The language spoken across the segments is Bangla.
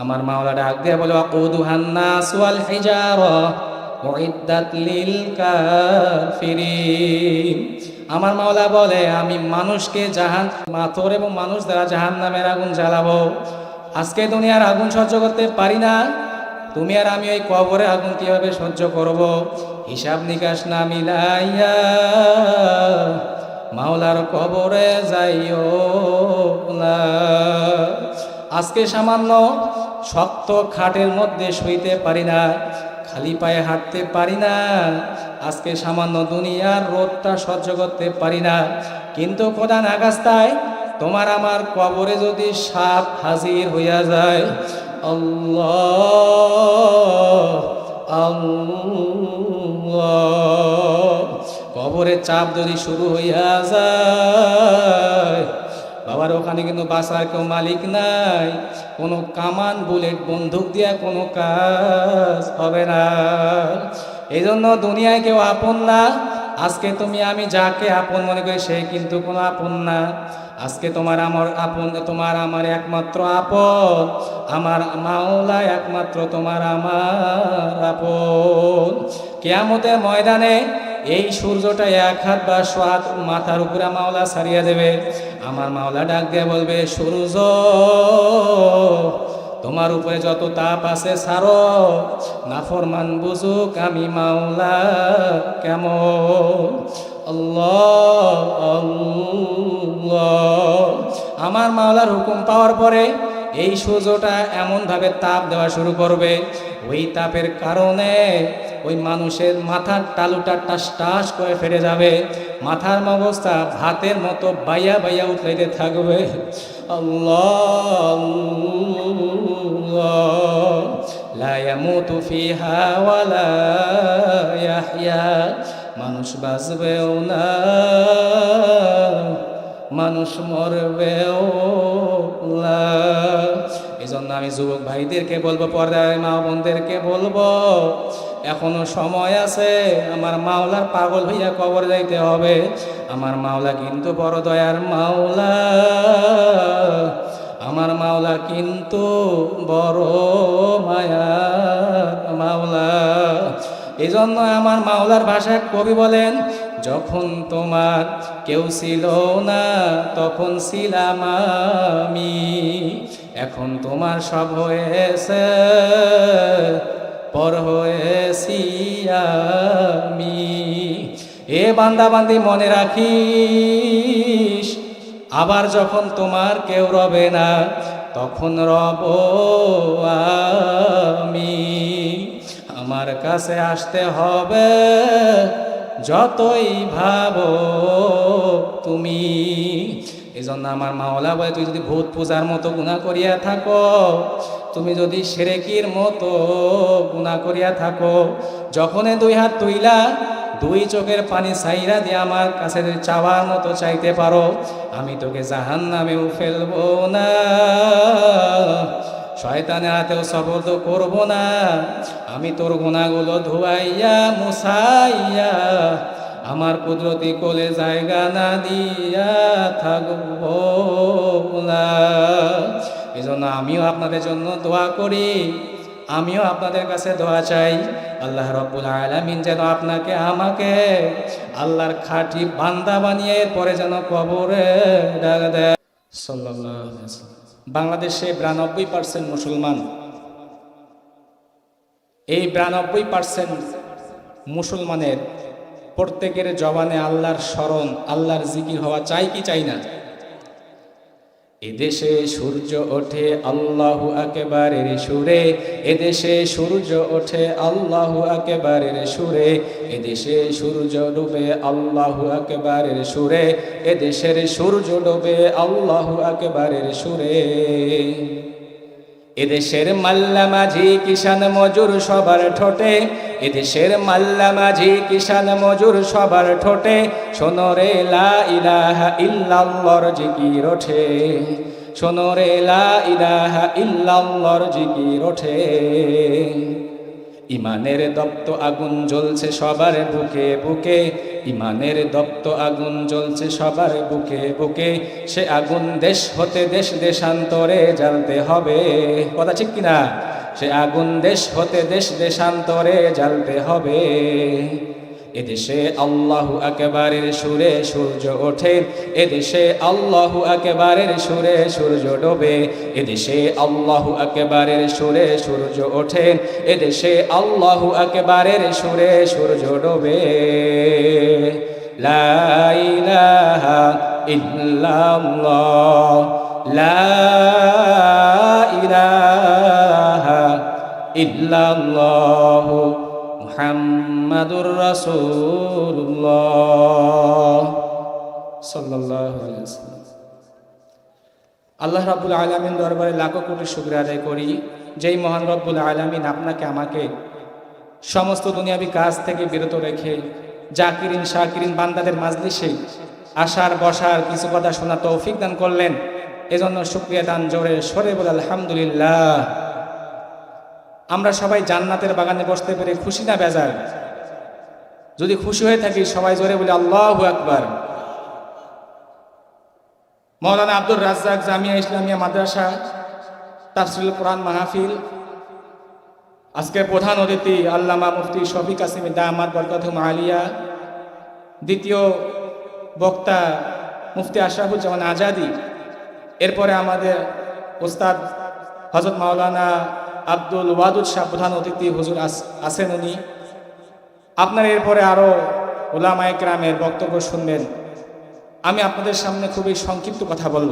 আমার মাওলা ডাক দিয়ে বলে ওয়াকুদুহান নাস ওয়াল হিজারা উইদ্দাত লিল কাফিরিন। আমার মাওলা বলে আমি মানুষকে পাথর এবং মানুষ দ্বারা জাহান্নামের আগুন জ্বালাবো। আজকে দুনিয়ার আগুন সহ্য করতে পারি না, তুমি আর আমি ওই কবরের আগুন কিভাবে সহ্য করব? হিসাব নিকাশ না মিলাইয়া মাওলার কবরে যাইও না। আজকে সামান্য শক্ত খাটের মধ্যে শুইতে পারি না, খালি পায়ে হাঁটতে পারি না, আজকে সামান্য দুনিয়ার রোদটা সহ্য করতে পারি না, কিন্তু খোদা নাগাস্তায় তোমার আমার কবরে যদি সাপ হাজির হইয়া যায়, আল্লাহ আল্লাহ, কবরে চাপ যদি শুরু হইয়া যায়, বাবার ওখানে কিন্তু বাসার কেউ মালিক নাই, কোনো কামান বুলেট বন্দুক দিয়া কোনো কাজ হবে না। এই জন্য দুনিয়ায় কেউ আপন না। আজকে তুমি আমি যাকে আপন মনে করি সে কিন্তু কোনো আপন না। আজকে তোমার আমার একমাত্র আপন আমার মাওলা, একমাত্র তোমার আমার আপন। কিয়ামতের ময়দানে এই সূর্যটা এক হাত বা হাত মাথার উপরে মাওলা ছাড়িয়ে দেবে। আমার মাওলা ডাক দিয়ে বলবে, সূর্য তোমার উপরে যত তাপ আছে ছাড়ো, নাফরমান বুঝুক আমি মাওলা কেমন। আল্লাহ আল্লাহ। আমার মাওলার হুকুম পাওয়ার পরে এই সূর্যটা এমনভাবে তাপ দেওয়া শুরু করবে, ওই তাপের কারণে ওই মানুষের মাথার তালুটা টাস টাস করে ফেটে যাবে, মাথার মগজটা ভাতের মতো বাইয়া বাইয়া উঠলাইতে থাকবে। আল্লাহ লা ইয়ামুতু ফিহা ওয়ালা ইয়াহইয়া, মানুষ বাঁচবেও না, মানুষ মরবেও না। এই জন্য আমি যুবক ভাইদেরকে বলবো, পর্দায় মা বোনদেরকে বলবো, এখনো সময় আছে। আমার মাওলার পাগল হইয়া কবর যাইতে হবে। আমার মাওলা কিন্তু বড় দয়ার মাওলা, আমার মাওলা কিন্তু বড় মায়ার মাওলা। এই জন্য আমার মাওলার ভাষায় কবি বলেন, যখন তোমার কেউ ছিল না তখন ছিলাম আমি, এখন তোমার সব হয়েছে পর হয়েছি আমি। এ বান্দা বান্দি মনে রাখিস, আবার যখন তোমার কেউ রবে না তখন রব আমি। আমার কাছে আসতে হবে যতই ভাবো তুমি। এই জন্য আমার মাওলা বলে, তুই যদি ভূত পূজার মতো গুনাহ করিয়া থাকো, তুমি যদি শিরকির মতো গুনাহ করিয়া থাকো, যখনই দুই হাত তুইলা দুই চোখের পানি ছাইরা দিয়ে আমার কাছে যদি চাওয়ার মতো চাইতে পারো, আমি তোকে জাহান্নামেও ফেলবো না, শয়তানের হাতেও সবর্দ করব না। আমি তোর গুনাহগুলো ধুয়াইয়া মুছাইয়া আমার কুদরতি কোলে জায়গা না দিয়া থাকবো না। এই জন্য আমিও আপনাদের জন্য দোয়া করি, আমিও আপনাদের কাছে দোয়া চাই, আল্লাহ রাব্বুল আলামিন যেন আপনাকে আমাকে আল্লাহর খাঁটি বান্দা বানিয়ে পরে যেন কবরে ডাক দেয়। সাল্লাল্লাহু আলাইহি ওয়াসাল্লাম। বাংলাদেশে 92% মুসলমান। এই 92% মুসলমানের প্রত্যেকের জবানে আল্লাহর স্মরণ, আল্লাহর জিকির হওয়া চাই কি চাই না? এদেশে সূর্য ওঠে আল্লাহু আকবারের সুরে, এদেশে সূর্য ওঠে আল্লাহু আকবারের সুরে, এদেশে সূর্য ডুবে আল্লাহু আকবারের সুরে, এদেশের সূর্য ডুবে আল্লাহু আকবারের সুরে। এদেশের মাল্লা মাঝি কিষান মজুর সবার ঠোঁটে, এদেশের মাল্লা মাঝি কিষান মজুর সবার ঠোঁটে, শোনো রে লা ইলাহা ইল্লাল্লাহর জিকির ওঠে, শোনো রে লা ইলাহা ইল্লাল্লাহর জিকির ওঠে। ইমানের দপ্ত আগুন জ্বলছে সবার বুকে বুকে, ইমানের দপ্ত আগুন জ্বলছে সবার বুকে বুকে, সে আগুন দেশ হতে দেশ দেশান্তরে জ্বালতে হবে। কথা ঠিক কিনা? সে আগুন দেশ হতে দেশ দেশান্তরে জ্বালতে হবে। এদেশে আল্লাহু আকবারের সুরে সূর্য ওঠে, এদেশে আল্লাহু আকবারের সুরে সূর্য ডোবে। এদেশে আল্লাহু আকবারের সুরে সূর্য ওঠে, এদেশে আল্লাহু আকবারের সুরে সূর্য ডোবে। লা ইলাহা ইল্লাল্লাহ, লা ইলাহা ইল্লাল্লাহ, মুহাম্মাদুর রাসূলুল্লাহ সাল্লাল্লাহু আলাইহি ওয়াসাল্লাম। আল্লাহ রাব্বুল আলামিন দরবারে লাখো কোটি শুকরিয়া আদায় করি, যেই মহান রব্বুল আলামিন আপনাকে আমাকে সমস্ত দুনিয়াবি কাজ থেকে বিরত রেখে জাকিরিন শাকিরিন বান্দাদের মাজলিসে আসার বসার কিছু কথা শোনা তৌফিক দান করলেন। এজন্য শুকরিয়া দান জোরে সরে বলে আলহামদুলিল্লাহ। আমরা সবাই জান্নাতের বাগানে বসতে পেরে খুশি না বেজার? যদি খুশি হয়ে থাকি সবাই জোরে বলি আল্লাহু আকবার। মাওলানা আব্দুর রাজ্জাক জামিয়া ইসলামিয়া মাদ্রাসা তাফসিরুল কোরআন মাহফিল, আজকে প্রধান অতিথি আল্লামা মুফতি শফিক কাসিম দামাত বরকাতুহুম আলিয়া, দ্বিতীয় বক্তা মুফতি আশরাফুজ্জামান আজাদি, এরপরে আমাদের ওস্তাদ হযরত মাওলানা আব্দুল ওয়াদুদ শাহ প্রধান অতিথি হুজুর আছেন উনি। আপনার এরপরে আরও উলামায়ে কেরামের বক্তব্য শুনবেন। আমি আপনাদের সামনে খুবই সংক্ষিপ্ত কথা বলব।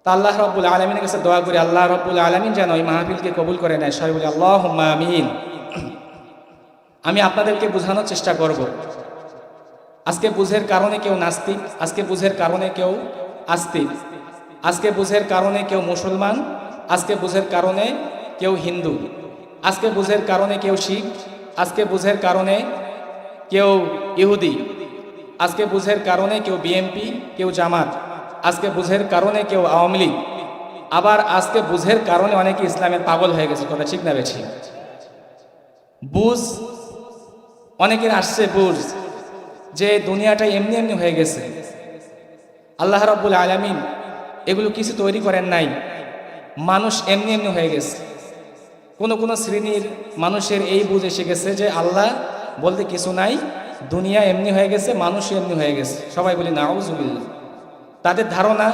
তা আল্লাহ রাব্বুল আলামিনের কাছে দোয়া করি আল্লাহ রাব্বুল আলামিন যেন এই মাহফিলকে কবুল করে নেয়। সবাই বলি আল্লাহুম্মা আমিন। আমি আপনাদেরকে বোঝানোর চেষ্টা করব। আজকে বুঝের কারণে কেউ নাস্তিক, আজকে বুঝের কারণে কেউ আস্তিক, আজকে বুঝের কারণে কেউ মুসলমান, আজকে বুঝের কারণে কেউ হিন্দু, আজকে বুঝের কারণে কেউ শিখ, আজকে বুঝের কারণে কেউ ইহুদি, আজকে বুঝের কারণে কেউ বিএনপি, কেউ জামাত, আজকে বুঝের কারণে কেউ আওয়ামী লীগ, আবার আজকে বুঝের কারণে অনেকে ইসলামের পাগল হয়ে গেছে। কথা ঠিক না বেশি? বুঝ অনেকের আসছে বুঝ যে দুনিয়াটা এমনি এমনি হয়ে গেছে। আল্লাহ রাব্বুল আলামিন এগুলো কিছু তৈরি করেন নাই, মানুষ এমনি এমনি হয়ে গেছে। কোনো শ্রেণীর মানুষের এই বুঝ এসে গেছে যে আল্লাহ বলতে কিছু নাই, দুনিয়া এমনি হয়ে গেছে, মানুষ এমনি হয়ে গেছে। সবাই বলি নাউজুবিল্লাহ। তাদের ধারণা,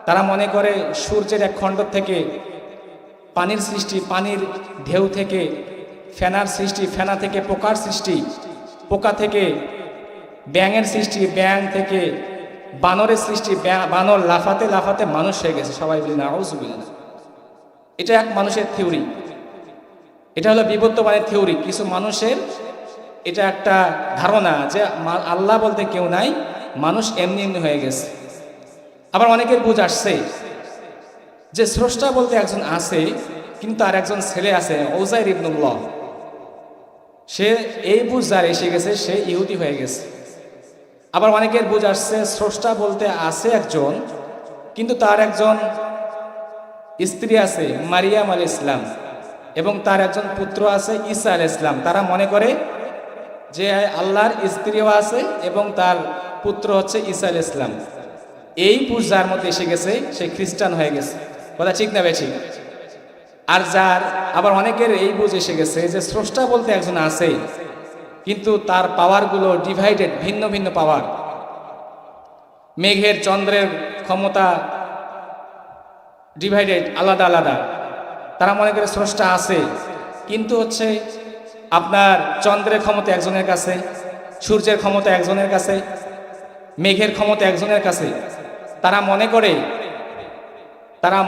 তারা মনে করে সূর্যের এক খণ্ড থেকে পানির সৃষ্টি, পানির ঢেউ থেকে ফেনার সৃষ্টি, ফেনা থেকে পোকার সৃষ্টি, পোকা থেকে ব্যাঙের সৃষ্টি, ব্যাঙ থেকে বানরের সৃষ্টি, বানর লাফাতে লাফাতে মানুষ হয়ে গেছে। সবাই বলি নাউজুবিল্লাহ। এটা এক মানুষের থিওরি, এটা হলো বিবর্তমানের থিওরি। কিছু মানুষের এটা একটা ধারণা যে আল্লাহ বলতে কেউ নাই, মানুষ এমনি এমনি হয়ে গেছে। আবার অনেকের বুঝ আসছে যে স্রষ্টা বলতে একজন আছে, কিন্তু তার একজন ছেলে আছে উযাইর ইবনুল্লাহ, সে এই বুঝ যার এসে গেছে সে ইহুদি হয়ে গেছে। আবার অনেকের বুঝ আসছে স্রষ্টা বলতে আছে একজন, কিন্তু তার একজন স্ত্রী আছে মারিয়াম আলাইহিস সালাম, এবং তার একজন পুত্র আছে ঈসা আলাইহিস সালাম। তারা মনে করে যে আল্লাহর স্ত্রীও আছে এবং তার পুত্র হচ্ছে ঈসা আলাইহিস সালাম। এই বুঝ যার মধ্যে এসে গেছে সে খ্রিস্টান হয়ে গেছে। কথা ঠিক না বেঠিক? আর যার আবার অনেকের এই বুঝ এসে গেছে যে স্রষ্টা বলতে একজন আছে, কিন্তু তার পাওয়ারগুলো ডিভাইডেড, ভিন্ন ভিন্ন পাওয়ার। মেঘের চন্দ্রের ক্ষমতা ডিভাইডেড, আলাদা আলাদা। তারা মনে করে স্রষ্টা আছে, কিন্তু হচ্ছে আপনার চন্দ্রের ক্ষমতা একজনের কাছে, সূর্যের ক্ষমতা একজনের কাছে, মেঘের ক্ষমতা একজনের কাছে। তারা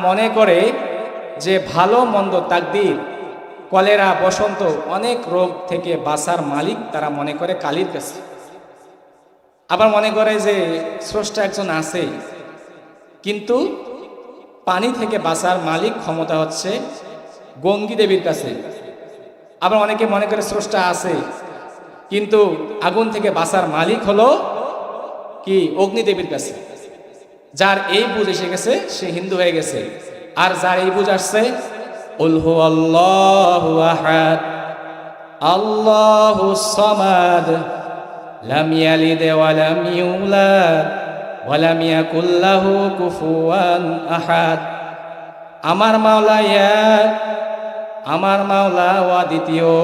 মনে করে যে ভালো মন্দ তাকদীর, কলেরা, বসন্ত, অনেক রোগ থেকে বাঁচার মালিক তারা মনে করে কালীর কাছে। আবার মনে করে যে স্রষ্টা একজন আছে, কিন্তু পানি থেকে বাঁচার মালিক ক্ষমতা হচ্ছে গঙ্গী দেবীর কাছে। আবার অনেকে মনে করে স্রষ্টা আছে, কিন্তু আগুন থেকে বাঁচার মালিক হলো কি অগ্নিদেবীর কাছে। যার এই বুঝ এসে গেছে সে হিন্দু হয়ে গেছে। আর যার এই বুঝ আসছে কুল হুয়াল্লাহু আহাদ আল্লাহুস সামাদ লাম ইয়ালিদ ওয়া লাম ইউলাদ ওয়া লাম ইয়াকুল লাহু কুফুয়ান আহাদ। আমার মাওলা এক, আমার মাওলা অদ্বিতীয়,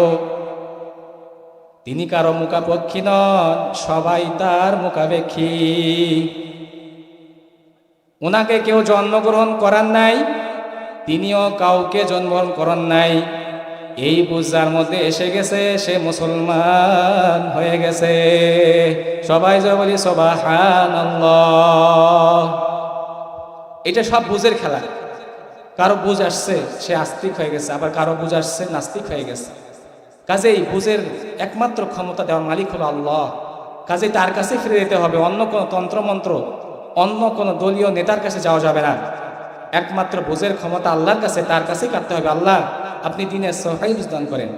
তিনি কারো মুখাপেক্ষী নন, সবাই তার মুখাপেক্ষী। ওনাকে কেউ জন্মগ্রহণ করার নাই, তিনিও কাউকে জন্মগ্রহণ করার নাই। এই বুঝার মধ্যে এসে গেছে, সে মুসলমান হয়ে গেছে। সবাই যে বলি সুবহানাল্লাহ। এটা সব বুঝের খেলা। কারো বুঝ আসছে সে আস্তিক হয়ে গেছে, আবার কারো বুঝ আসছে নাস্তিক হয়ে গেছে। কাজেই বুঝের একমাত্র ক্ষমতা দেওয়ার মালিক হলো আল্লাহ। কাজেই তার কাছে ফিরে যেতে হবে, অন্য কোনো তন্ত্রমন্ত্র, অন্য কোনো দলীয় নেতার কাছে যাওয়া যাবে না। একমাত্র বুঝের ক্ষমতা আল্লাহর কাছে, তার কাছেই কাটতে হবে। আল্লাহ আপনি দিনের সহায় বুঝদান করেন।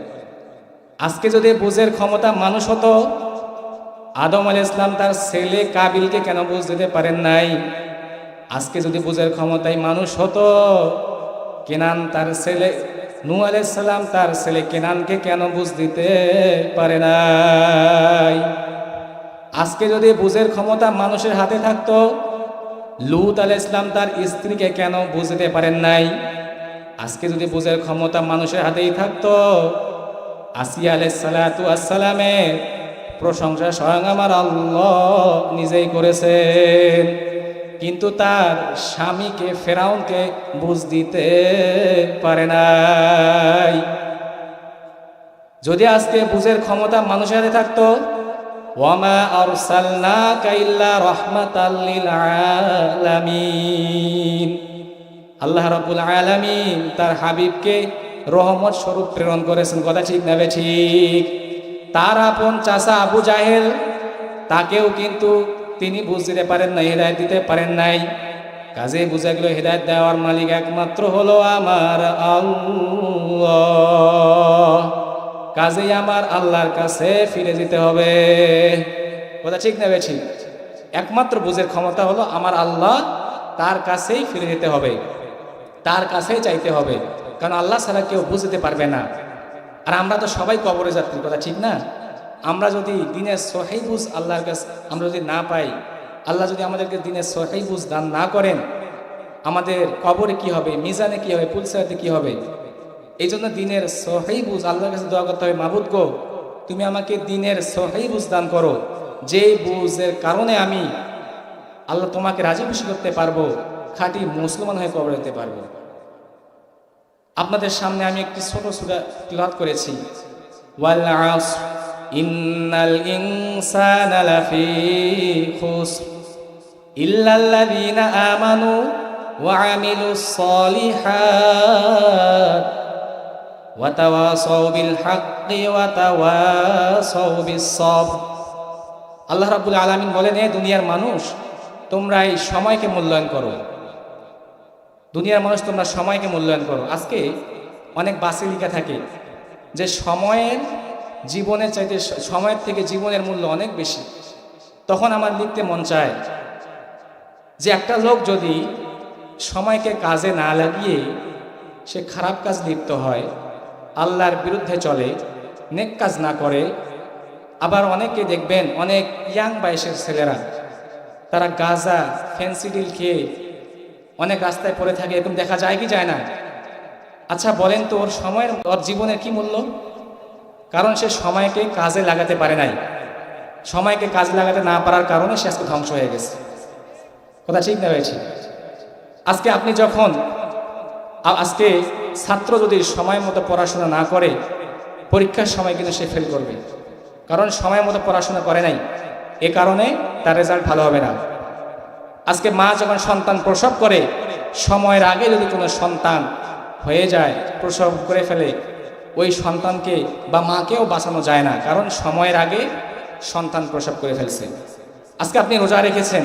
আজকে যদি বুঝের ক্ষমতা মানুষ হতো, আদম আলাইহিস সালাম তার ছেলে কাবিলকে কেন বুঝ দিতে পারেন নাই? আজকে যদি বুঝের ক্ষমতায় মানুষ হতো, কেনান তার ছেলে নূহ আলাইহিস সালাম তার ছেলে কেনানকে কেন বুঝ দিতে পারে নাই? আজকে যদি বুঝের ক্ষমতা মানুষের হাতে থাকতো, লূত আলাইহিস সালাম তার স্ত্রীকে কেন বুঝতে পারেন নাই? আজকে যদি বুঝের ক্ষমতা মানুষের হাতেই থাকতো, আসিয়া আলাইহিস সালাতু ওয়াস সালামের প্রশংসা স্বয়ং আমার আল্লাহ নিজেই করেছেন, কিন্তু তার স্বামীকে ফেরাউনকে বুঝ দিতে পারে নাই। যদি আজকে বুঝের ক্ষমতা মানুষের হাতে থাকতো, ওয়ামা আরসালনাকা ইল্লা রাহমাতাল লিল আলামিন, আল্লাহ রাব্বুল আলামিন তার হাবিবকে রহমত স্বরূপ প্রেরণ করেছেন। কথা ঠিক না ঠিক? তার আপন চাচা আবু জাহেল, তাকেও কিন্তু তিনি বুঝ দিতে পারেন নাই, হেদায়েত দিতে পারেন নাই। কাজে বুঝা গেল হেদায়েত দেওয়ার মালিক একমাত্র হলো আমার আল্লাহ। কাজেই আমার আল্লাহর কাছে ফিরে যেতে হবে। কথা ঠিক না বেশি? একমাত্র বুঝের ক্ষমতা হলো আমার আল্লাহ, তার কাছেই ফিরে যেতে হবে, তার কাছেই চাইতে হবে, কারণ আল্লাহ ছাড়া কেউ বুঝতে পারবে না। আর আমরা তো সবাই কবরে যাত্রী। কথা ঠিক না? আমরা যদি দিনের সহিহ বুঝ আল্লাহর কাছে আমরা যদি না পাই, আল্লাহ যদি আমাদেরকে দিনের সহিহ বুঝ দান না করেন, আমাদের কবরে কি হবে, মিজানে কি হবে, পুলসাতে কি হবে? এই জন্য দিনের সহিহ বুঝ আল্লাহর কাছে দোয়া করতে হবে, মাবুদ গো তুমি আমাকে দিনের সহিহ বুঝ দান করো, যেই বুঝের কারণে আমি আল্লাহ তোমাকে রাজি খুশি করতে পারবো, খাঁটি মুসলমান হয়ে কবরে যেতে পারবো। আপনাদের সামনে আমি একটি ছোট সূরা তিলাওয়াত করেছি, ওয়াল আসর ইন্নাল ইনসানা লাফি খুসর ইল্লাল্লাযীনা আমানু ওয়া আমিলুস সলিহাত ওয়া তাওয়াসাউ বিল হাক্কি ওয়া তাওয়াসাউ বিস সবর। আল্লাহ রাব্বুল আলামিন বলেন, হে দুনিয়ার মানুষ, তোমরা এই সময়কে মূল্যায়ন করো। দুনিয়ার মানুষ তোমরা সময়কে মূল্যায়ন করো। আজকে অনেক বাসে লেখা থাকে যে সময়ের জীবনের চাইতে সময়ের থেকে জীবনের মূল্য অনেক বেশি। তখন আমার লিখতে মন চায় যে একটা লোক যদি সময়কে কাজে না লাগিয়ে সে খারাপ কাজ লিপ্ত হয়, আল্লাহর বিরুদ্ধে চলে, নেক কাজ না করে। আবার অনেকে দেখবেন অনেক ইয়াং বয়সের ছেলেরা তারা গাঁজা ফেন্সিডিল খেয়ে অনেক রাস্তায় পড়ে থাকে, এরকম দেখা যায় কি যায় না? আচ্ছা বলেন তো, ওর সময়ের ওর জীবনের কি মূল্য? কারণ সে সময়কে কাজে লাগাতে পারে নাই। সময়কে কাজে লাগাতে না পারার কারণে সে আজকে ধ্বংস হয়ে গেছে। কথা ঠিক না হয়েছে? আজকে আপনি যখন আজকে ছাত্র যদি সময় মতো পড়াশোনা না করে, পরীক্ষার সময় কিন্তু সে ফেল করবে, কারণ সময় মতো পড়াশোনা করে নাই। এ কারণে তার রেজাল্ট ভালো হবে না। আজকে মা যখন সন্তান প্রসব করে, সময়ের আগে যদি কোনো সন্তান হয়ে যায়, প্রসব করে ফেলে, ওই সন্তানকে বা মাকেও বাঁচানো যায় না, কারণ সময়ের আগে সন্তান প্রসব করে ফেলছে। আজকে আপনি রোজা রেখেছেন,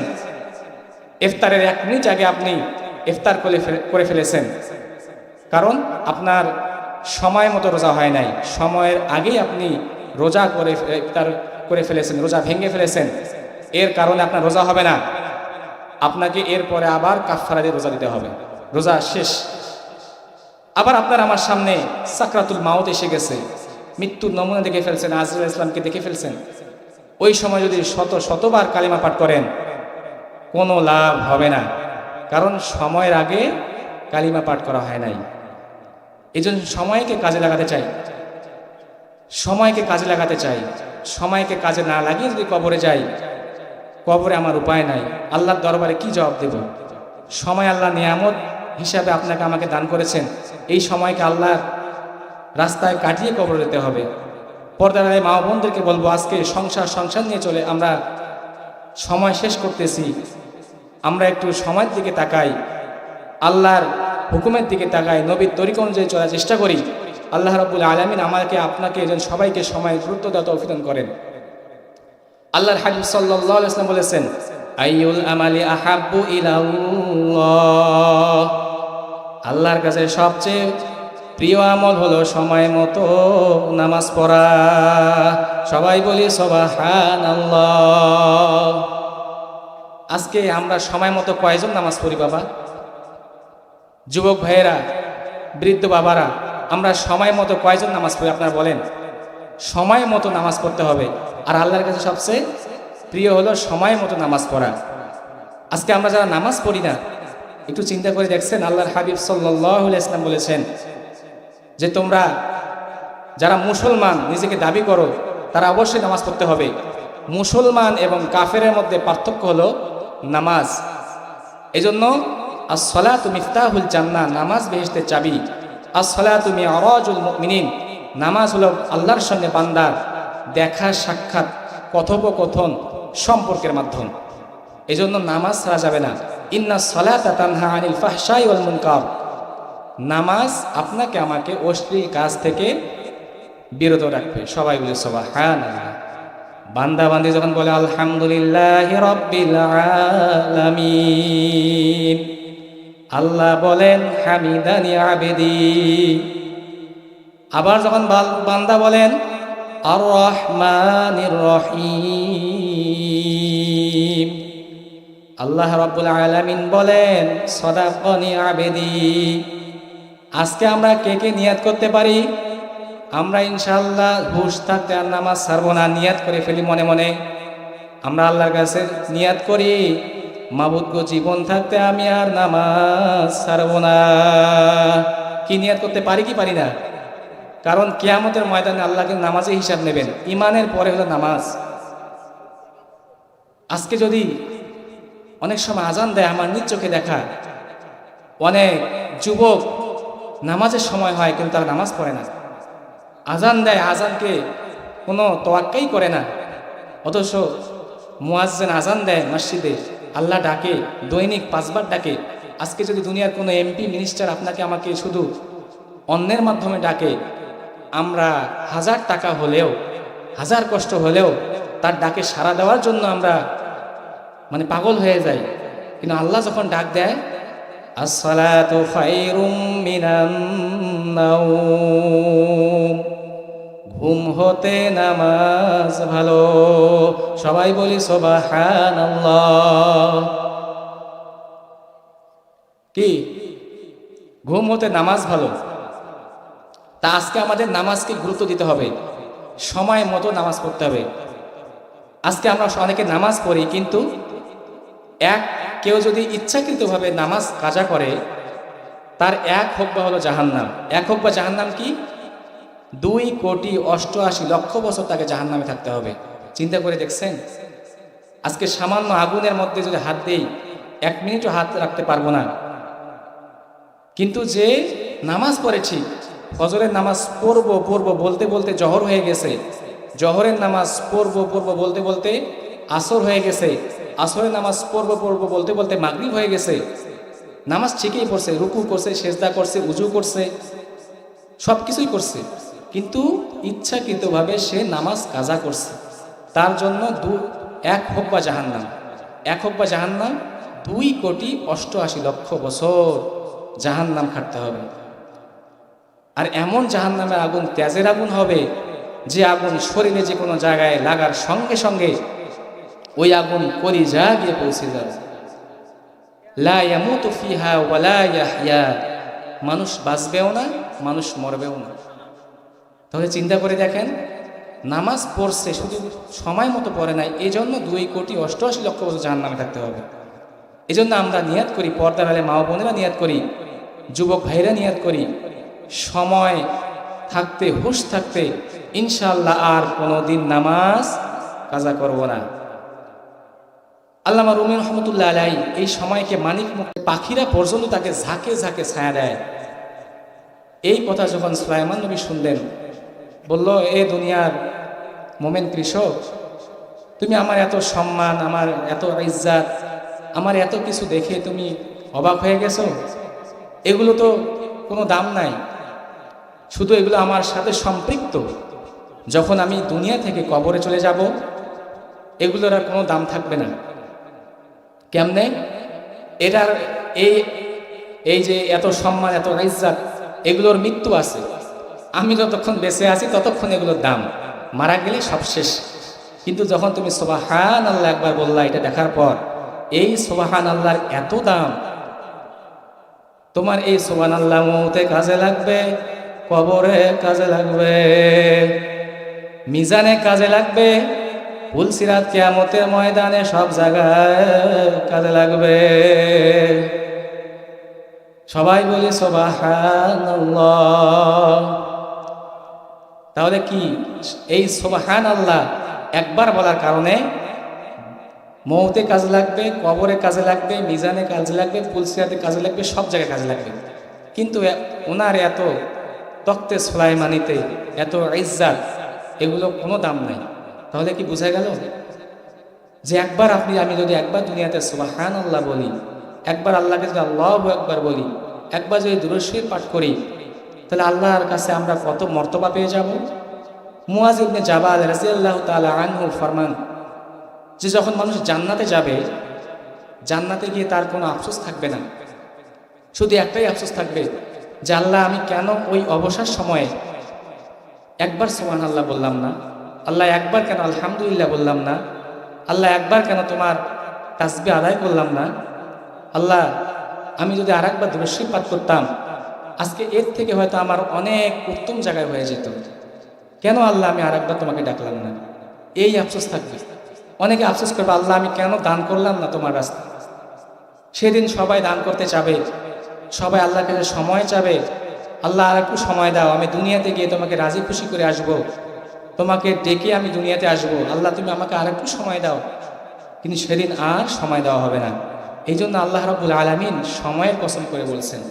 ইফতারের 1 মিনিট আগে আপনি ইফতার করে ফেলেছেন, কারণ আপনার সময় মতো রোজা হয় নাই। সময়ের আগেই আপনি রোজা করে ইফতার করে ফেলেছেন, রোজা ভেঙে ফেলেছেন। এর কারণে আপনার রোজা হবে না, আপনাকে এরপরে আবার কাফারা দিয়ে রোজা দিতে হবে, রোজা শেষ। আবার আপনার আমার সামনে সাকরাতুল মাউত এসে গেছে, মৃত্যুর নমুনা দেখে ফেলছেন, আজরাইল ইসলামকে দেখে ফেলছেন। ওই সময় যদি শতবার কালিমা পাঠ করেন কোনো লাভ হবে না, কারণ সময়ের আগে কালিমা পাঠ করা হয় নাই। এই জন্য সময়কে কাজে লাগাতে চাই, সময়কে কাজে লাগাতে চাই। সময়কে কাজে না লাগিয়ে যদি কবরে যাই, কবরে আমার উপায় নাই, আল্লাহর দরবারে কি জবাব দেব? সময় আল্লাহ নিয়ামত হিসাবে আপনাকে আমাকে দান করেছেন, এই সময়কে আল্লাহর রাস্তায় কাটিয়ে কবরে যেতে হবে। পর্দার মা বোনদেরকে বলবো, আজকে সংসার নিয়ে চলে আমরা সময় শেষ করতেছি, আমরা একটু সময়ের দিকে তাকাই, আল্লাহর হুকুমের দিকে তাকাই, নবীর তরিকা অনুযায়ী চলার চেষ্টা করি। আল্লাহ রাব্বুল আলামিন আমাকে আপনাকে যেন সবাইকে সময় গুরুত্ব দেওয়া তৌফিক দান করেন। আল্লাহর হাবিব সাল্লাল্লাহু আলাইহি ওয়াসাল্লাম বলেছেন, আইয়ুল আমালি আহাব্বু ইলাল্লাহ, আল্লাহর কাছে সবচেয়ে প্রিয় আমল হলো সময় মতো নামাজ পড়া। সবাই বলি সুবহানাল্লাহ। আজকে আমরা সময় মতো কয়জন নামাজ পড়ি বাবা? যুবক ভাইয়েরা, বৃদ্ধ বাবারা, আমরা সময় মতো কয়জন নামাজ পড়ি আপনারা বলেন? সময় মতো নামাজ পড়তে হবে, আর আল্লাহর কাছে সবচেয়ে প্রিয় হলো সময় মতো নামাজ পড়া। আজকে আমরা যারা নামাজ পড়ি না, একটু চিন্তা করে দেখছেন? আল্লাহর হাবিব সাল্লাল্লাহু আলাইহি ওয়াসাল্লাম বলেছেন যে তোমরা যারা মুসলমান নিজেকে দাবি করো তারা অবশ্যই নামাজ পড়তে হবে। মুসলমান এবং কাফেরের মধ্যে পার্থক্য হলো নামাজ। এজন্য আস-সালাতু মিফতাহুল জান্নাহ, নামাজ বেহেশতের চাবি। আস-সালাতু মি'রাজুল মুমিনিন, নামাজ হলো আল্লাহর সঙ্গে বান্দার দেখা সাক্ষাৎ, কথোপকথন, সম্পর্কের মাধ্যম। এজন্য নামাজ ছাড়া যাবে না। ইন্নাস সালাতা তানহা আনিল ফাহশাই ওয়াল মুনকার, নামাজ আপনাকে আমাকে অশ্লীল কাজ থেকে বিরত রাখবে। সবাই বলে সুবহানাল্লাহ। বান্দা বান্দি যখন বলে আলহামদুলিল্লাহি রাব্বিল আলামিন, আল্লাহ বলেন হামিদানি আবেদি। আবার যখন বান্দা বলেন আর রহমানির রহিম, আল্লাহ রাব্বুল আলামিন বলেন সাদাকানি আবেদি। আজকে আমরা কে কে নিয়াত করতে পারি? আমরা ইনশাআল্লাহ হুশ থাকতে আর নামাজ ছাড়বো না, নিয়াত করে ফেলি মনে মনে। আমরা আল্লাহর কাছে নিয়াত করি, মাবুদ গো, জীবন থাকতে আমি আর নামাজ ছাড়বো না। কি নিয়াত করতে পারি কি পারি না? কারণ কিয়ামতের ময়দানে আল্লাহকে নামাজে হিসাব নেবেন। ইমানের পরে হলো নামাজ। আজকে যদি অনেক সময় আজান দেয়, আমার নিজ চোখে দেখা অনেক যুবক নামাজের সময় হয় কিন্তু তারা নামাজ পড়ে না। আজান দেয়, আজানকে কোনো তোয়াক্কাই করে না, অথচ মুয়াজ্জিন আজান দেয় মসজিদে, আল্লাহ ডাকে, দৈনিক 5 বার ডাকে। আজকে যদি দুনিয়ার কোনো এমপি মিনিস্টার আপনাকে আমাকে শুধু অন্যের মাধ্যমে ডাকে, আমরা 1000 টাকা হলেও, 1000 কষ্ট হলেও তার ডাকে সাড়া দেওয়ার জন্য আমরা পাগল হয়ে যাই। কিন্তু আল্লাহ যখন ডাক দেয়, আসসালাতু খায়রুম মিনান নাওম, ঘুম হতে নামাজ ভালো। সবাই বলি সুবহানাল্লাহ। কি ঘুম হতে নামাজ ভালো? তা আজকে আমাদের নামাজকে গুরুত্ব দিতে হবে, সময় মতো নামাজ পড়তে হবে। আজকে আমরা অনেকে নামাজ পড়ি, কিন্তু কেউ যদি ইচ্ছাকৃতভাবে নামাজ কাজা করে, তার 1 হুকবা হলো জাহান্নাম। 1 হুকবা জাহান্নাম কি? 2,88,00,000 বছর তাকে জাহান্নামে থাকতে হবে। চিন্তা করে দেখছেন? আজকে সামান্য আগুনের মধ্যে যদি হাত দেই, 1 মিনিটও হাত রাখতে পারবো না। কিন্তু যে নামাজ পড়ে, ঠিক ফজরের নামাজ পড়বো বলতে বলতে জহর হয়ে গেছে, জহরের নামাজ পড়বো বলতে বলতে আসর হয়ে গেছে, আসরের নামাজ পড়বো বলতে বলতে মাগরিব হয়ে গেছে। নামাজ ঠিকই পড়ছে, রুকু করছে, সেজদা করছে, উজু করছে, সব কিছুই করছে, কিন্তু ইচ্ছাকৃতভাবে সে নামাজ কাজা করছে। তার জন্য 1 হুকবা জাহান্নাম। 1 হুকবা জাহান্নাম, 2,88,00,000 বছর জাহান্নাম খাটতে হবে। আর এমন জাহান্নামের আগুন, তেজের আগুন হবে, যে আগুন শরীরে যে কোনো জায়গায় লাগার সঙ্গে সঙ্গে ওই আগুন কলিজা গিয়ে পৌঁছে যাবে। লা ইয়ামুতু ফিহা ওয়া লা ইয়াহইয়া, মানুষ বাঁচবেও না, মানুষ মরবেও না। তাহলে চিন্তা করে দেখেন, নামাজ পড়ছে, শুধু সময় মতো পড়ে নাই, এই জন্য 2,88,00,000 বছর জাহান্নামে থাকতে হবে। এই জন্য আমরা নিয়াত করি, পর্দার আলে মা বোনেরা নিয়াত করি, যুবক ভাইরা নিয়াত করি, সময় থাকতে, হুঁশ থাকতে ইনশাআল্লাহ আর কোনো দিন নামাজ কাজা করব না। আল্লামা রুমি রহমতুল্লাহ আলাইহি এই সময়কে মানিক মুক্ত পাখিরা পর্যন্ত তাকে ঝাঁকে ঝাঁকে ছায়া দেয়। এই কথা যখন সুলাইমান নবী শুনলেন, বলল, এ দুনিয়ার মোমেন কৃষক, তুমি আমার এত সম্মান, আমার এত ইজ্জত, আমার এত কিছু দেখে তুমি অবাক হয়ে গেছো? এগুলো তো কোনো দাম নাই, শুধু এগুলো আমার সাথে সম্পৃক্ত। যখন আমি দুনিয়া থেকে কবরে চলে যাব, এগুলোর আর কোনো দাম থাকবে না। কেমনে? এটার এই যে এত সম্মান, এত ইজ্জত, এগুলোর মৃত্যু আছে। আমি যতক্ষণ বেঁচে আছি ততক্ষণ এগুলোর দাম, মারা গেলে সব শেষ। কিন্তু যখন তুমি সুবহান আল্লাহ একবার বললা, এটা দেখার পর এই সুবহান আল্লাহর এত দাম, তোমার এই সুবহান আল্লাহ মৌতে কাজে লাগবে, কবরে কাজে লাগবে, মিজানে কাজে লাগবে, পুলসিরাত কিয়ামতের ময়দানে সব জায়গায় কাজে লাগবে। সবাই বলি সুবহানাল্লাহ। তাহলে কি এই সুবহানাল্লাহ একবার বলার কারণে মৌতে কাজে লাগবে, কবরে কাজে লাগবে, মিজানে কাজে লাগবে, পুলসিরাতে কাজে লাগবে, সব জায়গায় কাজে লাগবে। কিন্তু ওনার এত তক্তে সুলাইমানিতে এত ইজ্জত, এগুলো কোনো দাম নাই। তাহলে কি বোঝা গেল যে একবার আমি যদি একবার দুনিয়াতে সুবহানাল্লাহ বলি, একবার আল্লাহকে যদি আল্লাহু আকবার বলি, একবার যদি দুরূদ শরীফ পাঠ করি, তাহলে আল্লাহর কাছে আমরা কত মর্তবা পেয়ে যাব। মুআয ইবনে জাবাল রাদিয়াল্লাহু তাআলা আনহু ফরমান যে যখন মানুষ জান্নাতে যাবে, জান্নাতে গিয়ে তার কোনো আফসোস থাকবে না, শুধু একটাই আফসোস থাকবে যে আল্লাহ, আমি কেন ওই অবসর সময়ে একবার সুবহানাল্লাহ বললাম না, আল্লাহ একবার কেন আলহামদুলিল্লাহ বললাম না, আল্লাহ একবার কেন তোমার তাসবিহ আদায় করলাম না, আল্লাহ আমি যদি আর একবার দুরূদ শরীফ পাঠ করতাম, আজকে এর থেকে হয়তো আমার অনেক উত্তম জায়গায় হয়ে যেত। কেন আল্লাহ আমি আর একবার তোমাকে ডাকলাম না? এই আফসোস থাকবে। অনেকে আফসোস করবে, আল্লাহ আমি কেন দান করলাম না তোমার রাস্তায়। সেদিন সবাই দান করতে চাবে, সবাই আল্লাহর কাছে সময় চাবে, আল্লাহ আর একটু সময় দাও, আমি দুনিয়াতে গিয়ে তোমাকে রাজি খুশি করে আসব, তোমাকে ডেকে আমি দুনিয়াতে আসব, আল্লাহ তুমি আমাকে আর একটু সময় দাও। কিন্তু সেদিন আর সময় দেওয়া হবে না। এই জন্য আল্লাহ রাব্বুল আলামিন সময়ের কসম করে বলছেন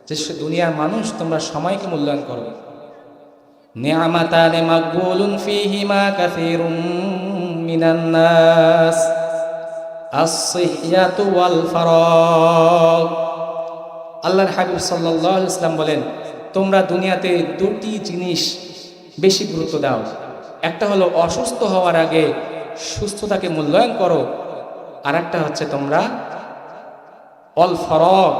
যে দুনিয়ার মানুষ, তোমরা সময়কে মূল্যায়ন করো। নি'মাতান মাকবুলুন ফীহিমা কাসীরুম মিনান নাস, আস-সিহহাতু ওয়াল ফারাগ। আল্লাহর হাবিব সাল্লাল্লাহু আলাইহি ওয়াসাল্লাম বলেন, তোমরা দুনিয়াতে দুটি জিনিস বেশি গুরুত্ব দাও। একটা হলো অসুস্থ হওয়ার আগে সুস্থতাকে মূল্যায়ন করো, আর একটা হচ্ছে তোমরা অল ফরগ,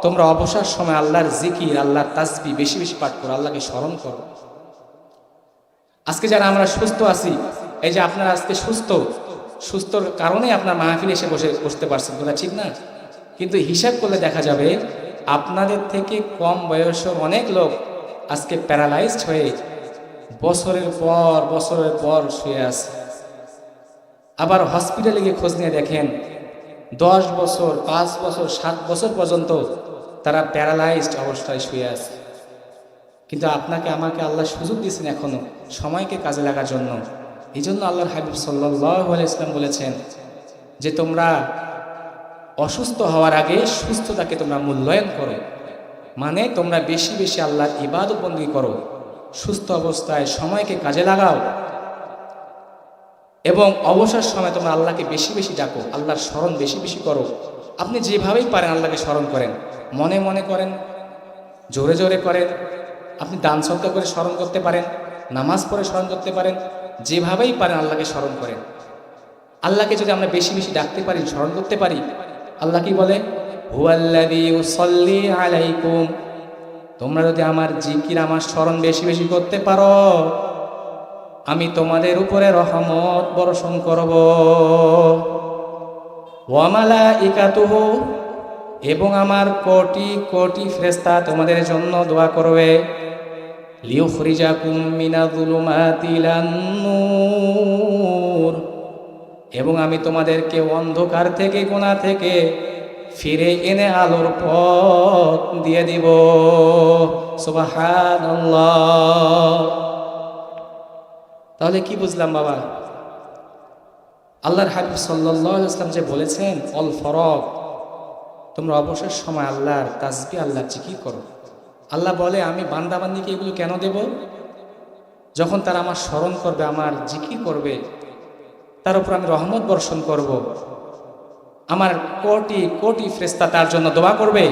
তোমরা অবসর সময় আল্লাহর জিকির, আল্লাহর তাসবিহ বেশি বেশি পাঠ করো, আল্লাহকে স্মরণ করো। আজকে যারা আমরা সুস্থ আছি, এই যে আপনারা আজকে সুস্থর কারণে আপনার মাহফিলে এসে বসতে পারছেন, কথা ঠিক না? কিন্তু হিসাব করলে দেখা যাবে আপনাদের থেকে কম বয়সের অনেক লোক আজকে প্যারালাইজড হয়ে বছরের পর শুয়ে আছে। আবার হসপিটালে গিয়ে খোঁজ নিয়ে দেখেন 10 বছর, 5 বছর, 7 বছর পর্যন্ত তারা প্যারালাইজড অবস্থায় শুয়ে আছে। কিন্তু আপনাকে আমাকে আল্লাহ সুযোগ দিয়েছেন এখনো সময়কে কাজে লাগার জন্য। এই জন্য আল্লাহর হাবিব সাল্লাল্লাহু আলাইহি ওয়াসাল্লাম বলেছেন যে তোমরা অসুস্থ হওয়ার আগে সুস্থতাকে তোমরা মূল্যায়ন করো, মানে তোমরা বেশি বেশি আল্লাহর ইবাদত বন্দেগী করো, সুস্থ অবস্থায় সময়কে কাজে লাগাও, এবং অবসর সময় তোমরা আল্লাহকে বেশি বেশি ডাকো, আল্লাহর স্মরণ বেশি বেশি করো। আপনি যেভাবেই পারেন আল্লাহকে স্মরণ করেন, মনে মনে করেন, জোরে জোরে করেন, আপনি দান সদকা করে স্মরণ করতে পারেন, নামাজ পড়ে স্মরণ করতে পারেন, যেভাবেই পারেন আল্লাহকে স্মরণ করেন। আল্লাহকে যদি আমরা বেশি বেশি ডাকতে পারি, স্মরণ করতে পারি, আল্লাহ কি বলে, হুয়াল্লাযী ইউসাল্লি আলাইকুম, তোমরা যদি আমার জিকির, আমার স্মরণ বেশি বেশি করতে পারো, আমি তোমাদের উপরে রহমত বর্ষণ করব। ওয়া মালাইকাতুহু, এবং আমার কোটি কোটি ফেরেশতা তোমাদের জন্য দোয়া করবে। লিউখরিজাকুম মিনায-যুলুমাতি ইলান নূর, এবং আমি তোমাদেরকে অন্ধকার থেকে গুনাহ থেকে ফিরে এনে আলোর পথ দিয়ে দিব। সুবহানাল্লাহ। তাহলে কি বুঝলাম বাবা? আল্লাহর হাবিব সাল্লাল্লাহু আলাইহি ওয়াসাল্লাম যে বলেছেন অল ফরগ, তোমরা অবসর সময় আল্লাহর তাসবিহ, আল্লাহর জিকির করো। আল্লাহ বলে আমি বান্দাবান্দিকে এগুলো কেন দেব? যখন তারা আমার স্মরণ করবে, আমার জিকির করবে, তার উপর আমি রহমত বর্ষণ করব, আমার কোটি কোটি ফেরেশতা তার জন্য দোয়া করবে,